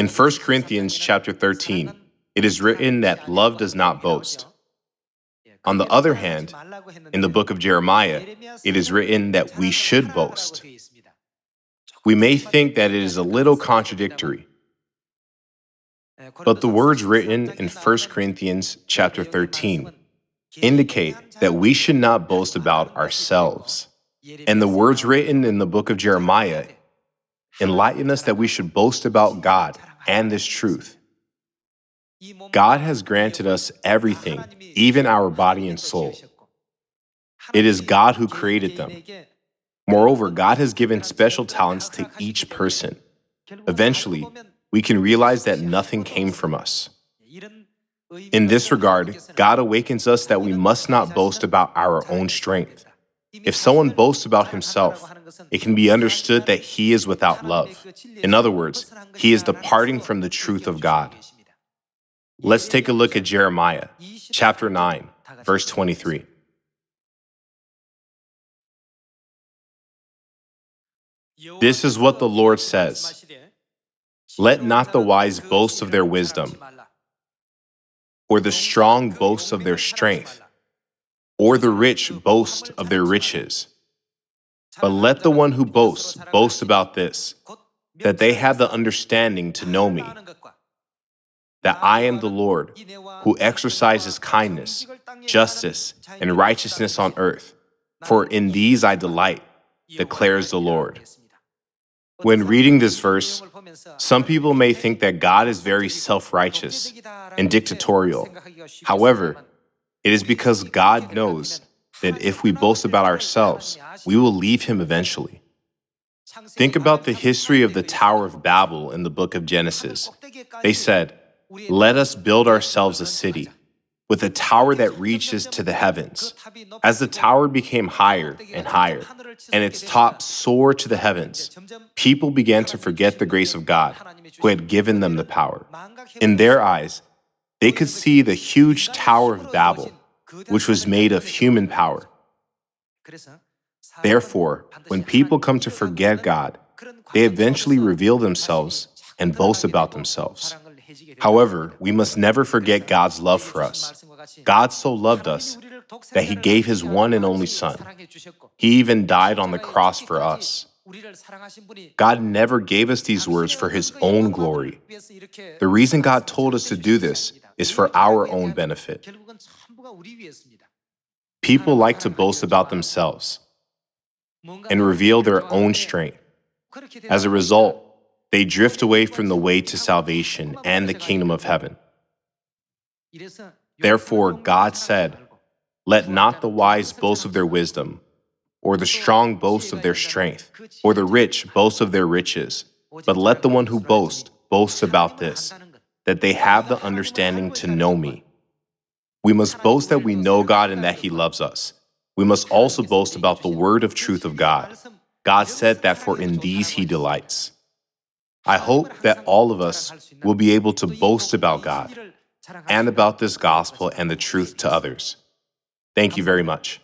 In 1 Corinthians chapter 13, it is written that love does not boast. On the other hand, in the book of Jeremiah, it is written that we should boast. We may think that it is a little contradictory, but the words written in 1 Corinthians chapter 13 indicate that we should not boast about ourselves. And the words written in the book of Jeremiah enlighten us that we should boast about God and this truth. God has granted us everything, even our body and soul. It is God who created them. Moreover, God has given special talents to each person. Eventually, we can realize that nothing came from us. In this regard, God awakens us that we must not boast about our own strength. If someone boasts about himself, it can be understood that he is without love. In other words, he is departing from the truth of God. Let's take a look at Jeremiah, chapter 9, verse 23. This is what the Lord says: let not the wise boast of their wisdom, or the strong boast of their strength, or the rich boast of their riches. But let the one who boasts boast about this, that they have the understanding to know me, that I am the Lord, who exercises kindness, justice, and righteousness on earth. For in these I delight, declares the Lord. When reading this verse, some people may think that God is very self-righteous and dictatorial. However, it is because God knows that if we boast about ourselves, we will leave him eventually. Think about the history of the Tower of Babel in the book of Genesis. They said, let us build ourselves a city with a tower that reaches to the heavens. As the tower became higher and higher, and its top soared to the heavens, people began to forget the grace of God, who had given them the power. In their eyes, they could see the huge Tower of Babel, which was made of human power. Therefore, when people come to forget God, they eventually reveal themselves and boast about themselves. However, we must never forget God's love for us. God so loved us that he gave his one and only Son. He even died on the cross for us. God never gave us these words for his own glory. The reason God told us to do this is for our own benefit. People like to boast about themselves and reveal their own strength. As a result, they drift away from the way to salvation and the kingdom of heaven. Therefore, God said, let not the wise boast of their wisdom, or the strong boast of their strength, or the rich boast of their riches, but let the one who boasts boast about this, that they have the understanding to know me. We must boast that we know God and that he loves us. We must also boast about the word of truth of God. God said that for in these he delights. I hope that all of us will be able to boast about God and about this gospel and the truth to others. Thank you very much.